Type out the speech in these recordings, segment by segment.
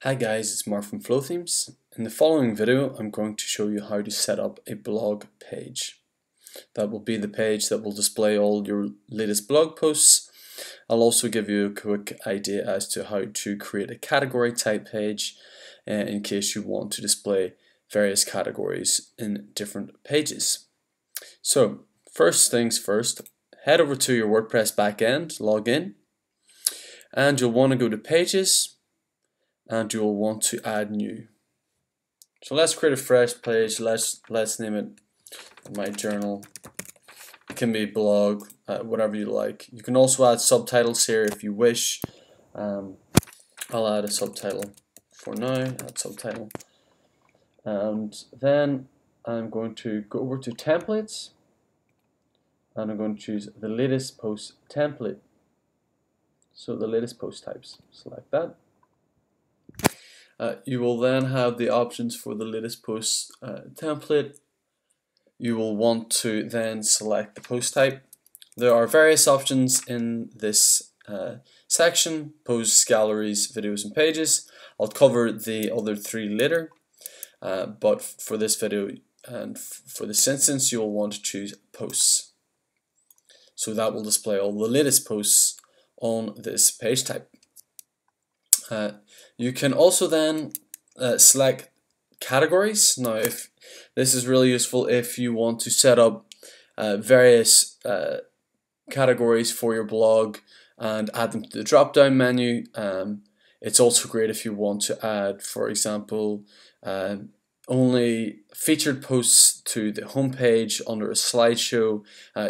Hi guys, it's Mark from Flothemes. In the following video, I'm going to show you how to set up a blog page. That will be the page that will display all your latest blog posts. I'll also give you a quick idea as to how to create a category type page in case you want to display various categories in different pages. So, first things first, head over to your WordPress backend, log in, and you'll want to go to Pages, and you'll want to add new. So let's create a fresh page. Let's name it my journal. It can be blog, whatever you like. You can also add subtitles here if you wish. I'll add a subtitle for now. Add subtitle, and then I'm going to go over to templates, and I'm going to choose the latest post template. So the latest post types. Select that. You will then have the options for the latest post template. You will want to then select the post type. There are various options in this section: posts, galleries, videos, and pages. I'll cover the other three later, but for this video and for this instance, you'll want to choose posts. So that will display all the latest posts on this page type. You can also then select categories. Now, if this is really useful if you want to set up various categories for your blog and add them to the drop-down menu. It's also great if you want to add, for example, only featured posts to the homepage under a slideshow.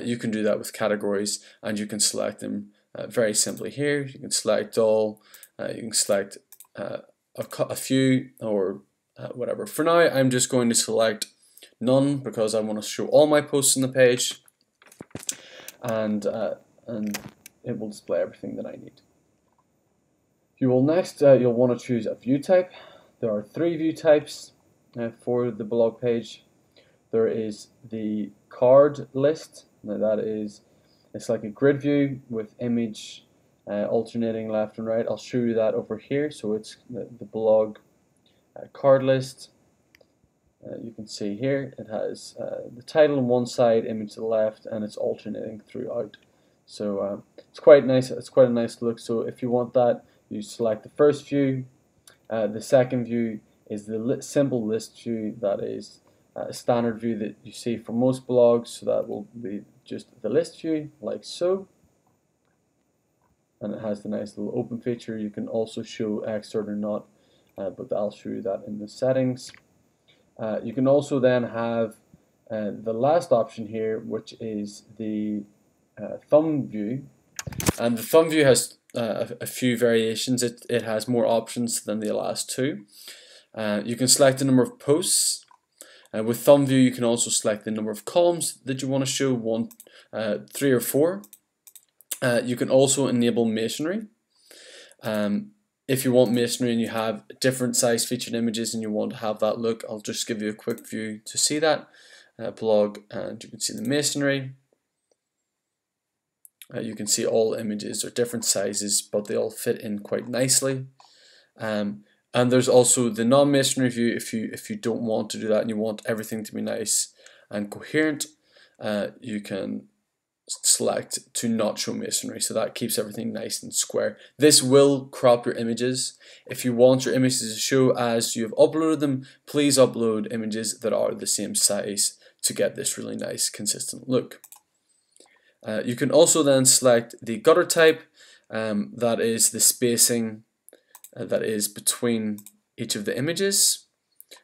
You can do that with categories, and you can select them very simply here. You can select all. You can select a few or whatever. For now, I'm just going to select none because I want to show all my posts on the page, and it will display everything that I need. You will next you'll want to choose a view type. There are three view types for the blog page. There is the card list. Now it's like a grid view with image alternating left and right. I'll show you that over here. So it's the blog card list. You can see here it has the title on one side, image to the left, and it's alternating throughout. So it's quite nice. It's quite a nice look. So if you want that, you select the first view. The second view is the simple list view. That is a standard view that you see for most blogs. So that will be just the list view, like so. And it has the nice little open feature. You can also show external or not, but I'll show you that in the settings. You can also then have the last option here, which is the thumb view. And the thumb view has a few variations. It has more options than the last two. You can select the number of posts. With thumb view, you can also select the number of columns that you want to show, 1, 3, or 4. You can also enable masonry. If you want masonry and you have different size featured images and you want to have that look, I'll just give you a quick view to see that blog, and you can see the masonry. You can see all images are different sizes, but they all fit in quite nicely. And there's also the non-masonry view if you don't want to do that and you want everything to be nice and coherent. You can select to not show masonry, so that keeps everything nice and square. This will crop your images. If you want your images to show as you've uploaded them, please upload images that are the same size to get this really nice consistent look. You can also then select the gutter type. That is the spacing that is between each of the images.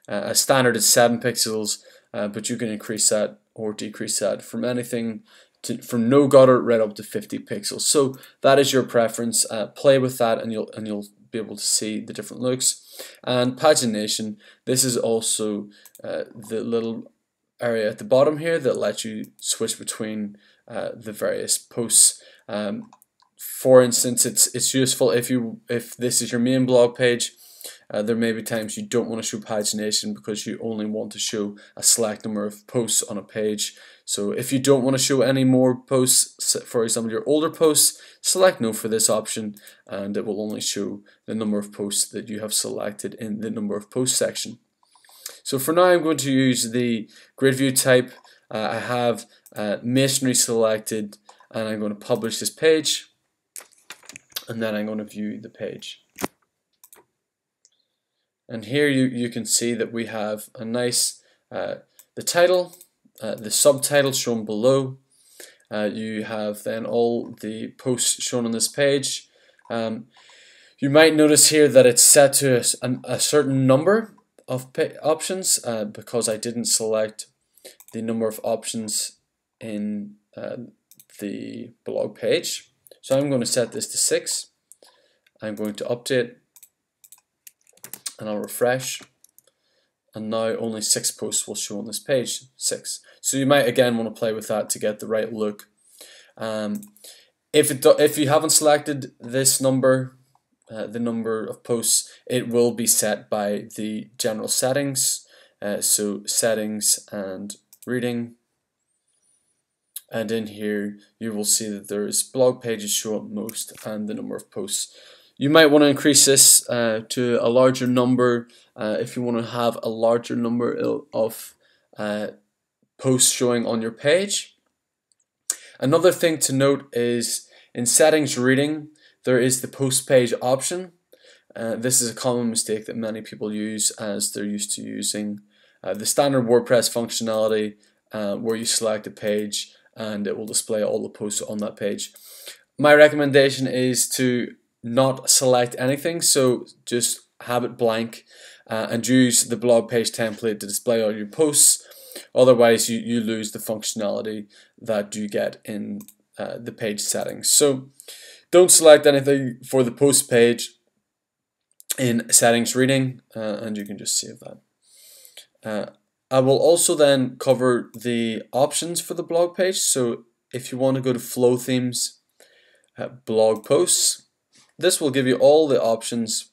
As standard is 7 pixels, but you can increase that or decrease that from anything from no gutter right up to 50 pixels. So that is your preference. Play with that, and you'll be able to see the different looks. And pagination. This is also the little area at the bottom here that lets you switch between the various posts. For instance, it's useful if this is your main blog page. There may be times you don't want to show pagination because you only want to show a select number of posts on a page. So if you don't want to show any more posts, for example your older posts, select no for this option and it will only show the number of posts that you have selected in the number of posts section. So for now I'm going to use the grid view type. I have masonry selected and I'm going to publish this page and then I'm going to view the page. And here you can see that we have a nice, the title, the subtitle shown below. You have then all the posts shown on this page. You might notice here that it's set to a certain number of options because I didn't select the number of options in the blog page. So I'm going to set this to 6. I'm going to update and I'll refresh, and now only 6 posts will show on this page. 6. So you might again want to play with that to get the right look. If you haven't selected this number, the number of posts, it will be set by the general settings. So settings and reading, and in here you will see that there's blog pages show up most and the number of posts. You might want to increase this to a larger number if you want to have a larger number of posts showing on your page. Another thing to note is in settings reading there is the post page option. This is a common mistake that many people use as they're used to using the standard WordPress functionality where you select a page and it will display all the posts on that page. My recommendation is to not select anything, so just have it blank and use the blog page template to display all your posts. Otherwise you lose the functionality that you get in the page settings. So don't select anything for the post page in settings reading and you can just save that. I will also then cover the options for the blog page. So if you want to go to Flothemes blog posts, this will give you all the options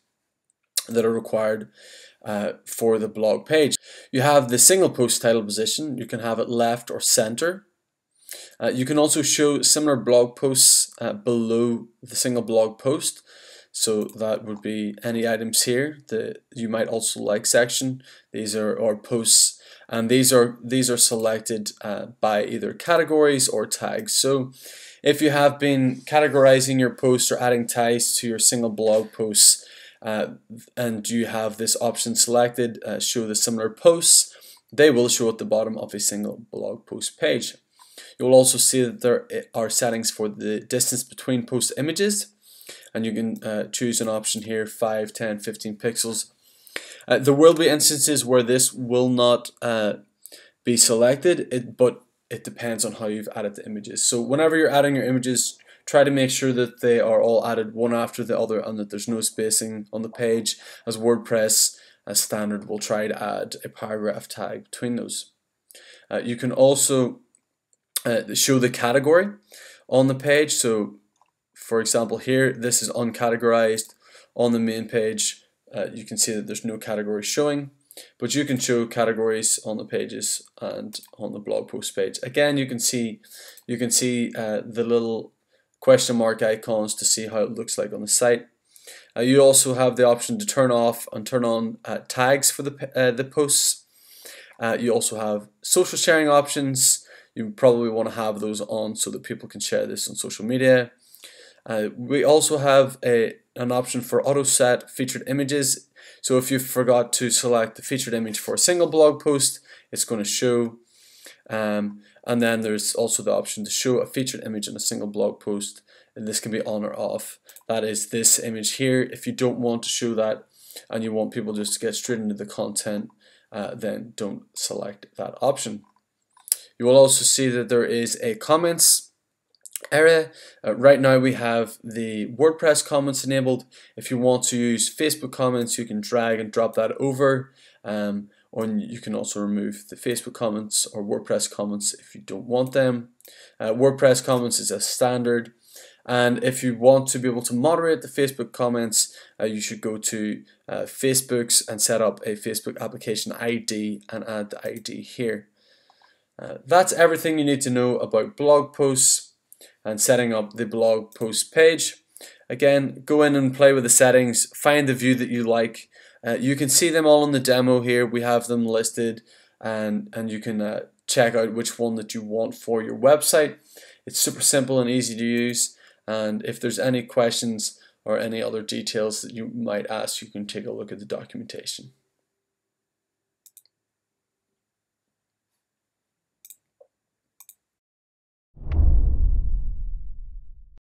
that are required for the blog page. You have the single post title position. You can have it left or center. You can also show similar blog posts below the single blog post. So that would be any items here. You might also like section. These are posts, and these are selected by either categories or tags. So if you have been categorizing your posts or adding tags to your single blog posts and you have this option selected, show the similar posts, they will show at the bottom of a single blog post page. You'll also see that there are settings for the distance between post images, and you can choose an option here, 5, 10, 15 pixels. There will be instances where this will not be selected, but it depends on how you've added the images. So whenever you're adding your images, try to make sure that they are all added one after the other and that there's no spacing on the page, as WordPress as standard will try to add a paragraph tag between those. You can also show the category on the page. So for example here, this is uncategorized. On the main page you can see that there's no category showing, but you can show categories on the pages and on the blog post page. Again, you can see the little question mark icons to see how it looks like on the site. You also have the option to turn off and turn on tags for the posts. You also have social sharing options. You probably want to have those on so that people can share this on social media. We also have an option for auto set featured images. So if you forgot to select the featured image for a single blog post, it's going to show. And then there's also the option to show a featured image in a single blog post, and this can be on or off. That is this image here. If you don't want to show that and you want people just to get straight into the content, then don't select that option. You will also see that there is a comments area. Right now we have the WordPress comments enabled. If you want to use Facebook comments, you can drag and drop that over, or you can also remove the Facebook comments or WordPress comments if you don't want them. WordPress comments is a standard, And if you want to be able to moderate the Facebook comments, you should go to Facebook's and set up a Facebook application ID and add the ID here. That's everything you need to know about blog posts and setting up the blog post page. Again, go in and play with the settings, find the view that you like. You can see them all in the demo here. We have them listed, and you can check out which one that you want for your website. It's super simple and easy to use, and if there's any questions or any other details that you might ask, you can take a look at the documentation.